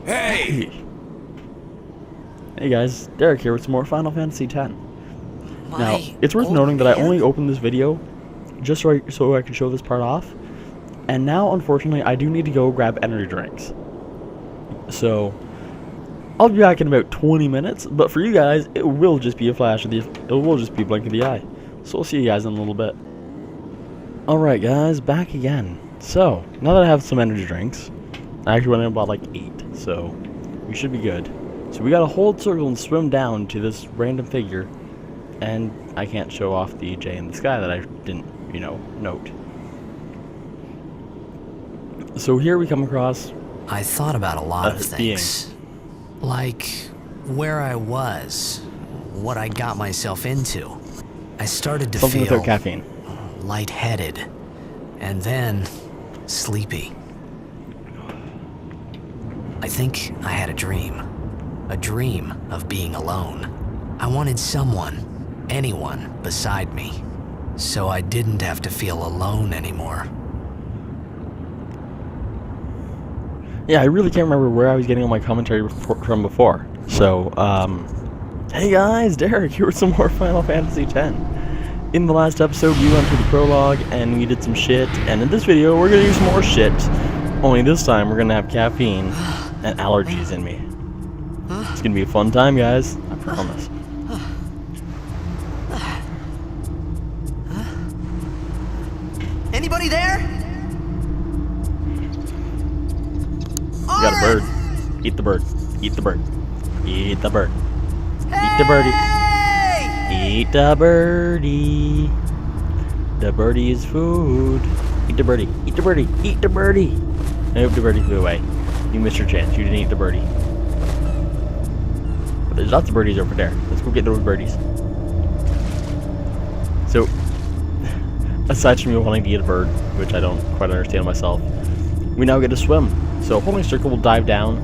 Hey! Hey guys, Derek here with some more Final Fantasy X. Now, My it's worth old noting that I man? only opened this video just so I can show this part off. And now, unfortunately, I do need to go grab energy drinks. So, I'll be back in about 20 minutes, but for you guys, it will just be a flash of it will just be a blink of the eye. So, we'll see you guys in a little bit. Alright guys, back again. So, now that I have some energy drinks, I actually went in and bought like 8, so we should be good. So we gotta hold circle and swim down to this random figure, and I can't show off the J in the sky that I didn't, note. So here we come across I thought about a lot of being. things. Like where I was, what I got myself into. I started to something feel without caffeine. lightheaded, and then sleepy. I think I had a dream of being alone. I wanted someone, anyone beside me, so I didn't have to feel alone anymore. Yeah, I really can't remember where I was getting all my commentary from before. So, hey guys, Derek here with some more Final Fantasy X. In the last episode, we went through the prologue, and we did some shit, and in this video, we're gonna do some more shit. Only this time, we're gonna have caffeine and allergies in me. It's gonna be a fun time, guys. I promise. Anybody there? You got a bird. Eat the bird. Eat the bird. Eat the bird. Eat the birdie. Eat the birdie. The birdie is food. Eat the birdie. Eat the birdie. Eat the birdie. I hope the birdie flew away. You missed your chance. You didn't eat the birdie. But there's lots of birdies over there. Let's go get those birdies. So, aside from me wanting to eat a bird, which I don't quite understand myself, we now get to swim. So holding circle will dive down.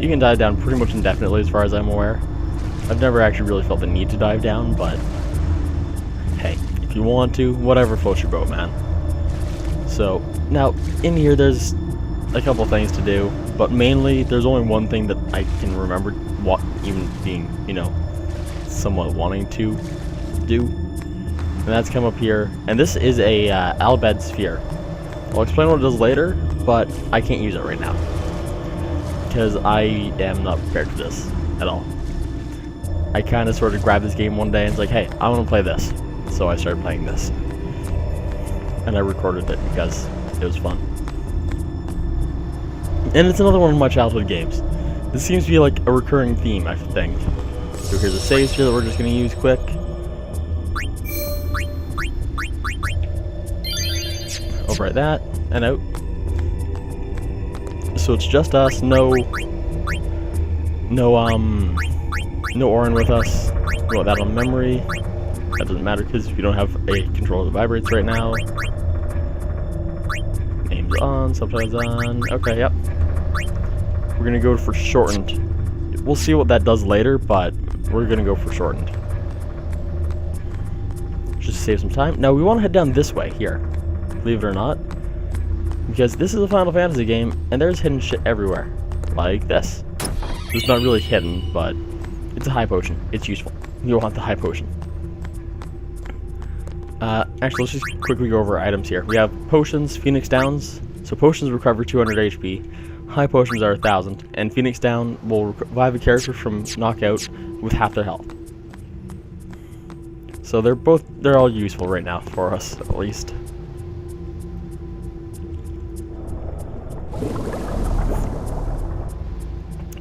You can dive down pretty much indefinitely as far as I'm aware. I've never actually really felt the need to dive down, but hey, if you want to, whatever floats your boat, man. So now in here there's a couple things to do, but mainly there's only one thing that I can remember even being, somewhat wanting to do, and that's come up here. And this is a Albed sphere. I'll explain what it does later, but I can't use it right now because I am not prepared for this at all. I kind of sort of grabbed this game one day and it's like, hey, I want to play this. So I started playing this. And I recorded it because it was fun. And it's another one of my childhood games. This seems to be like a recurring theme, I think. So here's a save sphere that we're just going to use quick. Overwrite that, and out. So it's just us, no Orin with us. We want that on memory. That doesn't matter because we don't have a controller that vibrates right now. Name's on, subtitles on. Okay, yep. We're gonna go for shortened. We'll see what that does later, but we're gonna go for shortened. Just to save some time. Now we want to head down this way here, believe it or not, because this is a Final Fantasy game, and there's hidden shit everywhere, like this. It's not really hidden, but it's a high potion. It's useful. You'll want the high potion. Actually, let's just quickly go over items here. We have potions, Phoenix Downs. So potions recover 200 HP. High potions are 1,000, and Phoenix Down will revive a character from knockout with half their health. So they're all useful right now for us, at least.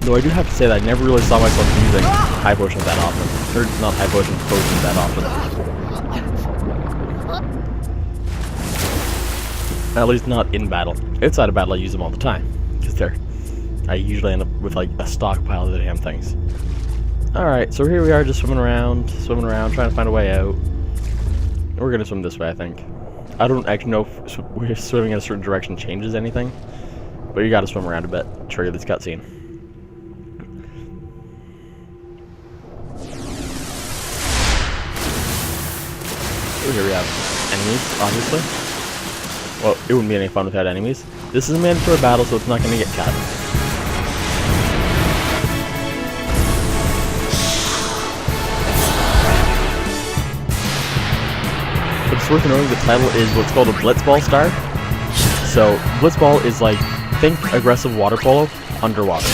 Though I do have to say that I never really saw myself using high potions that often. Or not high potions that often. At least not in battle. Outside of battle I use them all the time. Because I usually end up with like a stockpile of the damn things. Alright, so here we are just swimming around, trying to find a way out. We're gonna swim this way, I think. I don't actually know if swimming in a certain direction changes anything. But you gotta swim around a bit to trigger this cutscene. So here we have enemies, obviously. Well, it wouldn't be any fun without enemies. This is a mandatory battle, so it's not going to get cut. it's worth noting the title is what's called a blitzball star. So blitzball is like, think aggressive water polo underwater.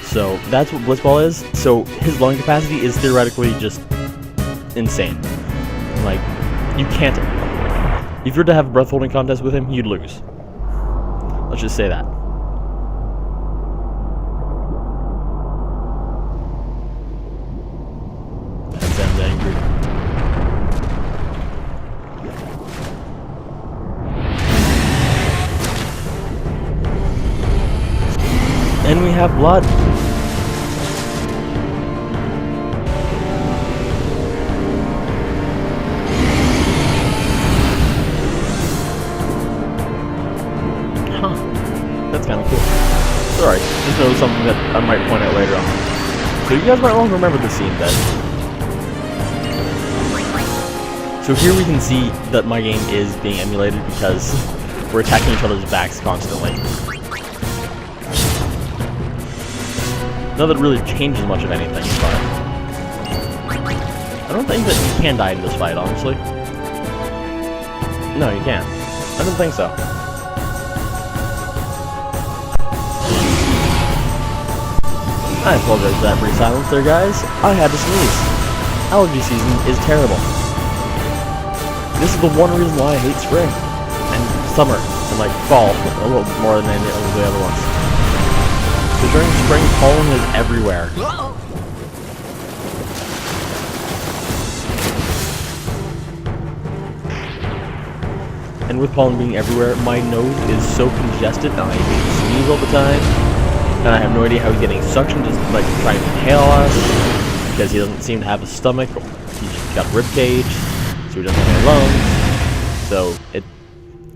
So that's what blitzball is. So his lung capacity is theoretically just insane. Like, you can't. If you were to have a breath holding contest with him, you'd lose. Let's just say that. That sounds angry. And we have blood. Huh. That's kind of cool. Sorry, just noticed something that I might point out later on. So you guys might want to remember the scene then. So here we can see that my game is being emulated because we're attacking each other's backs constantly. Not that it really changes much of anything, but I don't think that you can die in this fight, honestly. No, you can't. I don't think so. I apologize for that brief silence there, guys. I had to sneeze. Allergy season is terrible. This is the one reason why I hate spring and summer and like fall a little bit more than any of the other ones. Because during spring, pollen is everywhere. And with pollen being everywhere, my nose is so congested and I sneeze all the time. And I have no idea how he's getting suction, just like trying to inhale us. Because he doesn't seem to have a stomach. He's just got a rib cage. So he doesn't have any lungs. So it's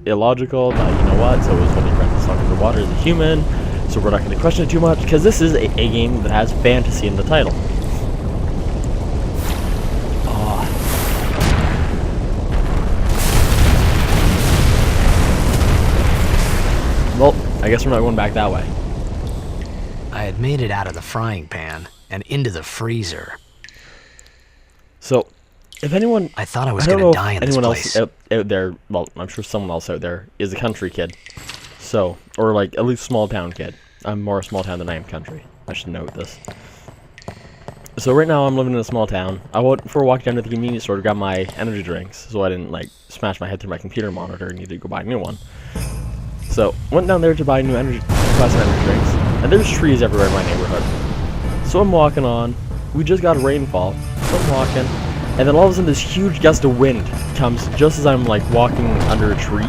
illogical, but you know what? So is when he practices underwater as a human. So we're not going to question it too much, because this is a game that has fantasy in the title. Oh. Well, I guess we're not going back that way. I had made it out of the frying pan and into the freezer. So, if anyone... I thought I was going to die in this place. Anyone else out there, well, I'm sure someone else out there is a country kid. So, or like, at least small town kid. I'm more a small town than I am country. I should note this. So right now I'm living in a small town. I went for a walk down to the convenience store to grab my energy drinks, so I didn't like smash my head through my computer monitor and need to go buy a new one. So, went down there to buy new energy drinks, and there's trees everywhere in my neighborhood. So I'm walking on, we just got a rainfall, so I'm walking, and then all of a sudden this huge gust of wind comes just as I'm like walking under a tree,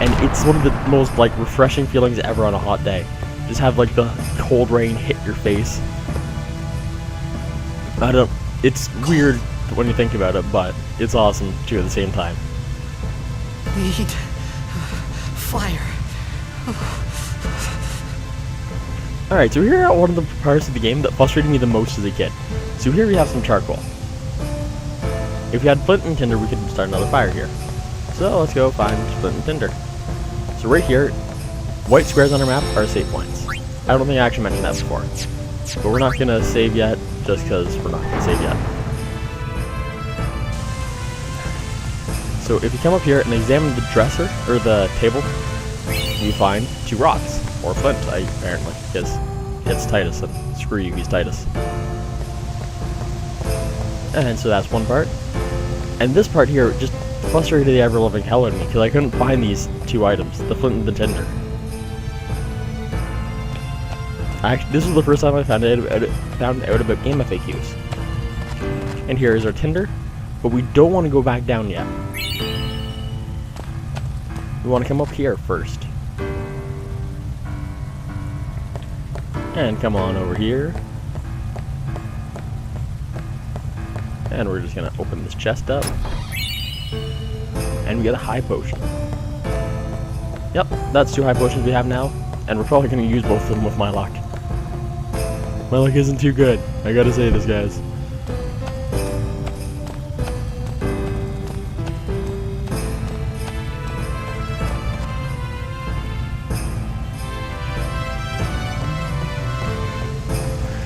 and it's one of the most like refreshing feelings ever on a hot day. Just have like the cold rain hit your face. It's weird when you think about it, but it's awesome too at the same time. Need fire. Alright, so here are one of the parts of the game that frustrated me the most as a kid. So here we have some charcoal. If we had flint and tinder, we could start another fire here. So let's go find flint and tinder. So right here, white squares on our map are save points. I don't think I actually mentioned that before. But we're not going to save yet, just because we're not going to save yet. So if you come up here and examine the dresser, or the table, you find 2 rocks, or flint, apparently, because it's Titus, and screw you, he's Titus. And so that's one part. And this part here just frustrated the ever-loving hell out of me, because I couldn't find these 2 items, the flint and the tinder. Actually, this was the first time I found out about game FAQs. And here is our tinder, but we don't want to go back down yet. We want to come up here first. And come on over here. And we're just going to open this chest up. And we get a high potion. Yep, that's 2 high potions we have now. And we're probably going to use both of them with my luck. My luck isn't too good. I gotta say this, guys.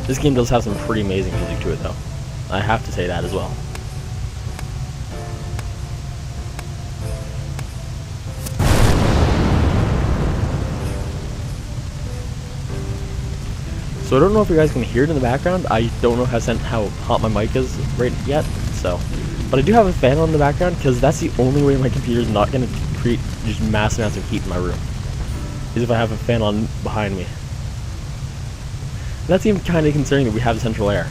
This game does have some pretty amazing music to it, though. I have to say that as well. So I don't know if you guys can hear it in the background. I don't know how hot my mic is right yet, so. But I do have a fan on in the background, because that's the only way my computer is not going to create just massive amounts of heat in my room, is if I have a fan on behind me. And that's even kind of concerning that we have central air.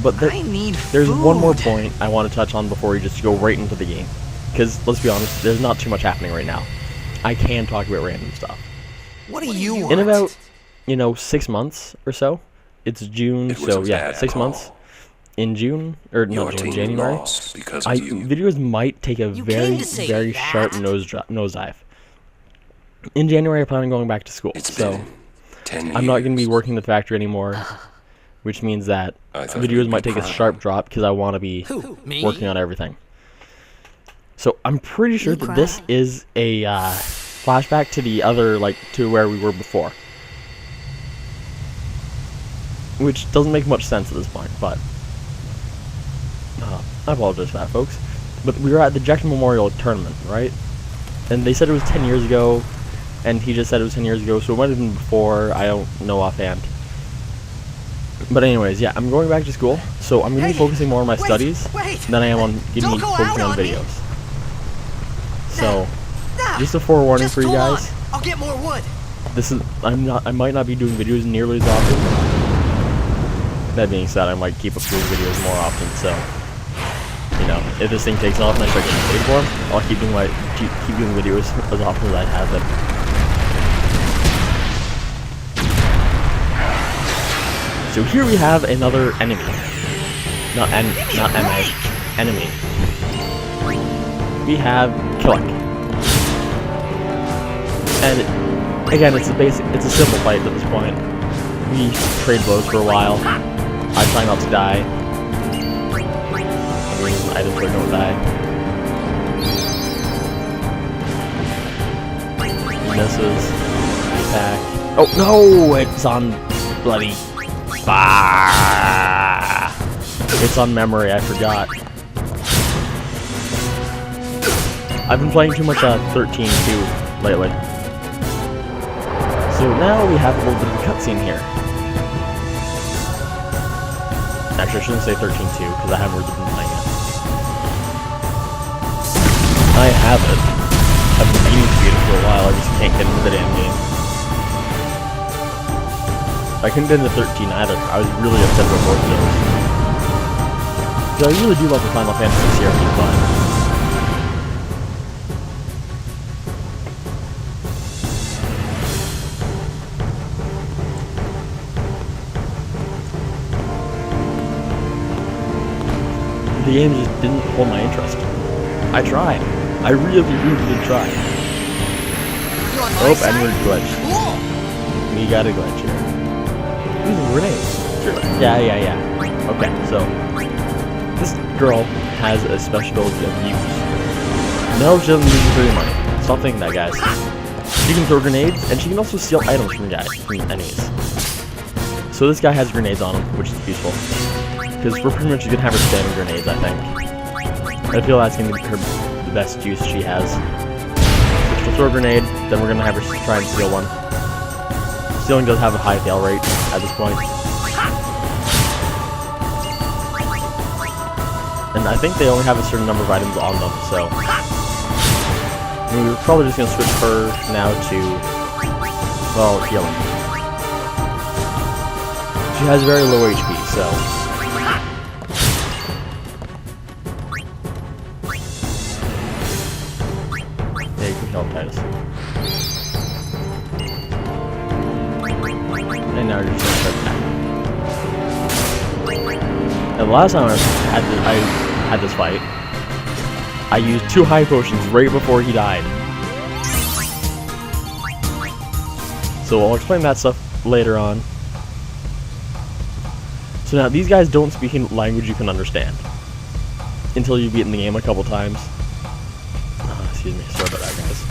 But there's one more point I want to touch on before we just go right into the game. Because, let's be honest, there's not too much happening right now. I can talk about random stuff. What do you want? In about, 6 months or so. It's June, so yeah, 6 months. In June, or not June, January, videos might take a very sharp nosedive. In January, I plan on going back to school, so I'm not going to be working at the factory anymore. Which means that videos might take a sharp drop because I want to be working on everything. So I'm pretty sure that this is a flashback to the other, to where we were before. Which doesn't make much sense at this point, but I apologize for that, folks. But we were at the Jackson Memorial Tournament, right? And they said it was 10 years ago, and he just said it was 10 years ago, so it might have been before, I don't know offhand. But anyways, yeah, I'm going back to school, so I'm going to be focusing more on my studies than I am on focusing on videos. So, just a forewarning for you guys. I'll get more wood. I might not be doing videos nearly as often. That being said, I might keep uploading videos more often, so if this thing takes off and I start getting paid for them, I'll keep doing videos as often as I have them. So here we have another enemy. Not enemy. We have Killick. And again, it's a simple fight at this point. We trade blows for a while. I try not to die. I mean, items where don't die. Misses. Attack. Oh no! It's on bloody. It's on memory, I forgot. I've been playing too much 13-2 lately. So now we have a little bit of a cutscene here. Actually, I shouldn't say 13-2, because I haven't really been playing it. I have it. I've been meaning to beat it for a while, I just can't get into the damn game. I couldn't get into 13 either. I was really upset about both of those. So I really do love the Final Fantasy series, but the game just didn't hold my interest. I tried. I really did try. Oh, and we're glitched. We got a glitch here. Using grenades. Sure. Yeah. Okay, so this girl has a special ability of use. No, she doesn't use it very much. Stop thinking that, guys. She can throw grenades, and she can also steal items from enemies. So this guy has grenades on him, which is useful. Because we're pretty much just gonna have her spamming grenades, I think. I feel that's gonna be the best use she has. So she'll throw a grenade, then we're gonna have her try and steal one. Stealing does have a high fail rate at this point. And I think they only have a certain number of items on them, so we're probably just going to switch her now to, well, healing. She has very low HP, so yeah, you can help Titus. And now you're just going to start attacking. And the last time I had this fight, I used 2 high potions right before he died. So I'll explain that stuff later on. So now, these guys don't speak in language you can understand until you've beaten the game a couple times. Excuse me, sorry about that, guys.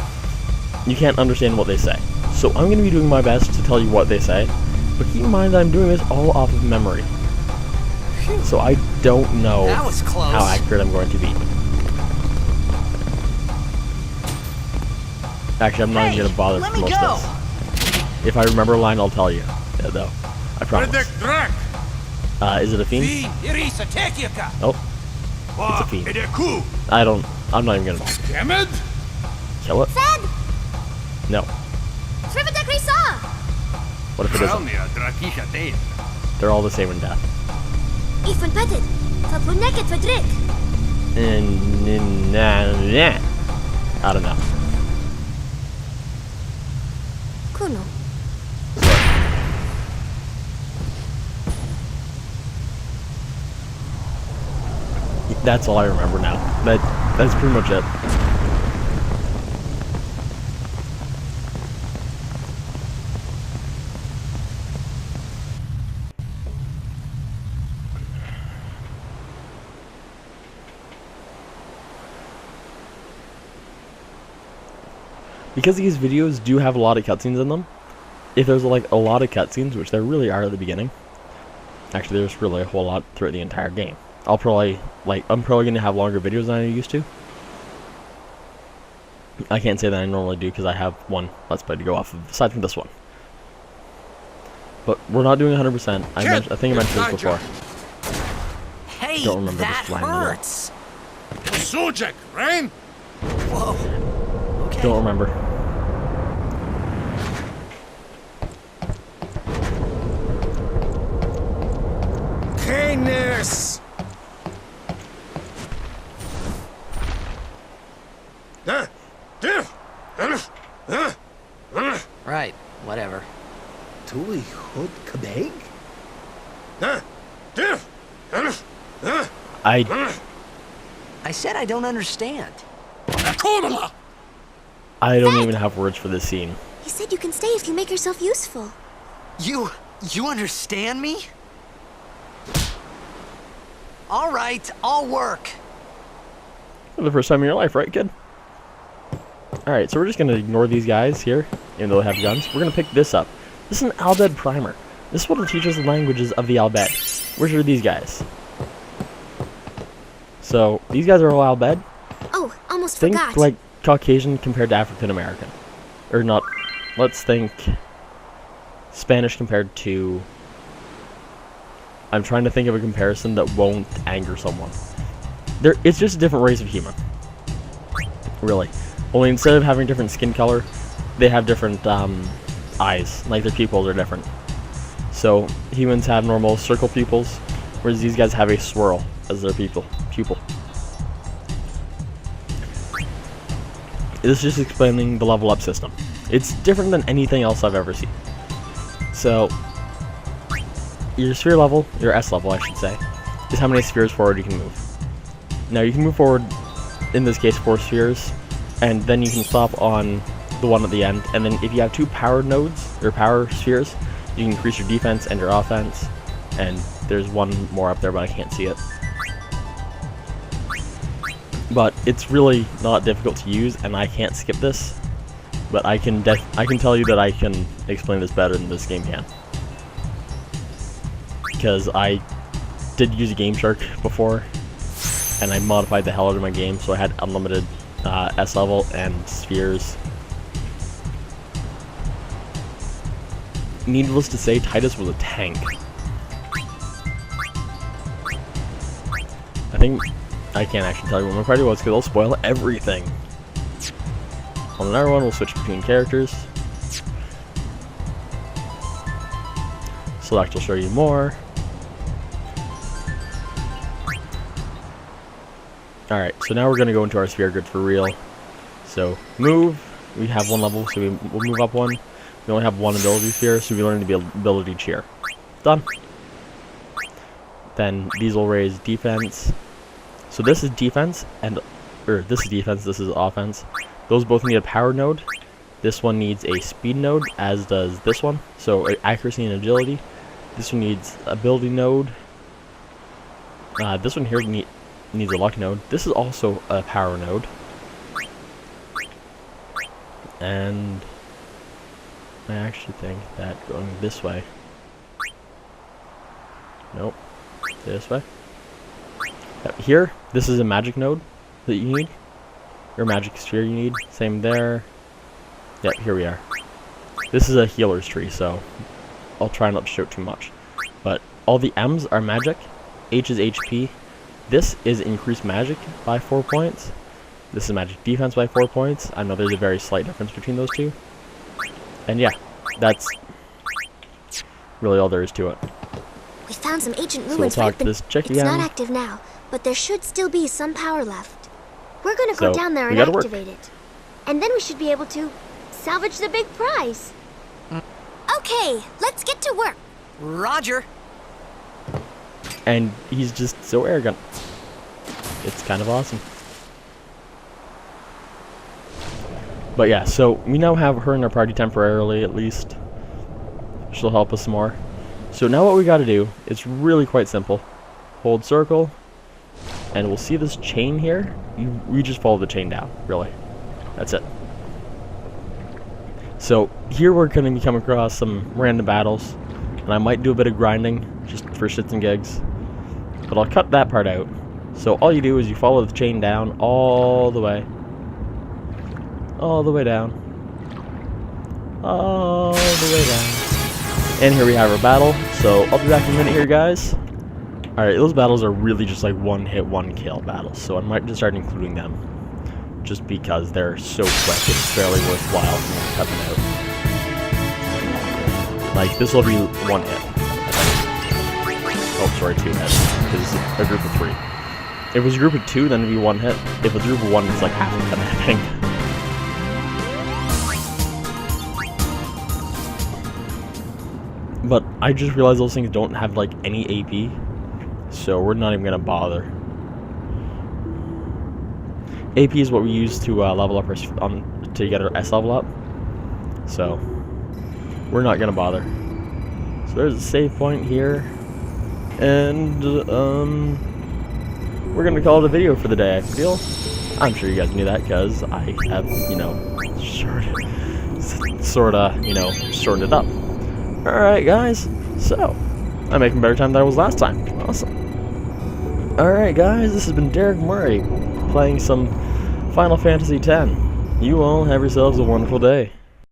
You can't understand what they say. So I'm going to be doing my best to tell you what they say, but keep in mind that I'm doing this all off of memory. So I don't know That was close. how accurate I'm going to be. Actually, I'm not even gonna bother let for me most go. of this. If I remember a line, I'll tell you. Yeah, though. I promise. Is it a fiend? Oh. It's a fiend. I'm not even gonna kill it. No. What if it isn't? They're all the same in death. I don't know. That's all I remember now. That's pretty much it. Because these videos do have a lot of cutscenes in them, if there's like a lot of cutscenes, which there really are at the beginning, actually there's really a whole lot throughout the entire game. I'm probably going to have longer videos than I used to. I can't say that I normally do because I have one Let's Play to go off of, aside from this one. But we're not doing 100%. I think I mentioned this before. Hey, Don't remember that this line hurts. Sujek, right? Whoa. Okay. Don't remember. Kindness. Right, whatever. Tuli hod kabeg? I said I don't understand. I don't even have words for this scene. He said you can stay if you make yourself useful. You understand me? All right, I'll work. For the first time in your life, right, kid? Alright, so we're just going to ignore these guys here, even though they have guns. We're going to pick this up. This is an Albed primer. This is what will teach us the languages of the Albed. Which are these guys? So, these guys are all Albed. Oh, almost Think forgot. like Caucasian compared to African American. Or not, let's think Spanish compared to... I'm trying to think of a comparison that won't anger someone. It's just a different race of human. Really. Only instead of having different skin color, they have different eyes. Like their pupils are different. So humans have normal circle pupils, whereas these guys have a swirl as their pupil. This is just explaining the level up system. It's different than anything else I've ever seen. So your sphere level, your S level I should say, is how many spheres forward you can move. Now you can move forward, in this case 4 spheres, and then you can stop on the one at the end, and then if you have 2 power nodes, or power spheres, you can increase your defense and your offense, and there's one more up there but I can't see it. But it's really not difficult to use, and I can't skip this, but I can tell you that I can explain this better than this game can. Because I did use a Game Shark before, and I modified the hell out of my game, so I had unlimited S level and spheres. Needless to say, Titus was a tank. I think I can't actually tell you what my party was because I'll spoil everything. On another one, we'll switch between characters. Select will show you more. Alright, so now we're going to go into our sphere grid for real. So, move. We have 1 level, so we'll move up 1. We only have 1 ability sphere, so we learn the ability cheer. Done. Then these will raise defense. So this is defense, this is defense, this is offense. Those both need a power node. This one needs a speed node, as does this one. So accuracy and agility. This one needs ability node. This one here needs a luck node. This is also a power node. And I actually think that going this way. Nope. This way. Yep, here, this is a magic node that you need. Or magic sphere you need. Same there. Yep, here we are. This is a healer's tree, so I'll try not to show too much. But all the M's are magic. H is HP. This is increased magic by 4 points. This is magic defense by 4 points. I know there's a very slight difference between those two. And yeah, that's really all there is to it. We found some ancient So we'll ruins talk to this chick It's not again. active now, but there should still be some power left. We're gonna So, go down there we and gotta work. activate it. And then we should be able to salvage the big prize. Okay, let's get to work. Roger. And he's just so arrogant. It's kind of awesome. But yeah, so we now have her in our party temporarily, at least. She'll help us some more. So now what we gotta do is really quite simple. Hold circle, and we'll see this chain here. We just follow the chain down, really. That's it. So here we're gonna be coming across some random battles, and I might do a bit of grinding, just for shits and gigs. But I'll cut that part out. So all you do is you follow the chain down all the way. All the way down. All the way down. And here we have our battle. So I'll be back in a minute here, guys. Alright, those battles are really just like one hit, one kill battles. So I might just start including them. Just because they're so quick, it's fairly worthwhile for me to cut them out. Like, this will be one hit. Oh, sorry, 2 hits. Because it's a group of 3. If it was a group of 2, then it'd be 1 hit. If it was a group of 1, it's like half a hit, I think. But I just realized those things don't have like any AP, so we're not even gonna bother. AP is what we use to level up our to get our S level up, so we're not gonna bother. So there's a save point here, and we're gonna call it a video for the day. I feel. I'm sure you guys knew that because I have, you know, sorta, you know, shortened it up. Alright guys, so I'm making better time than I was last time. Awesome. Alright guys, this has been Derek Murray playing some Final Fantasy X. You all have yourselves a wonderful day.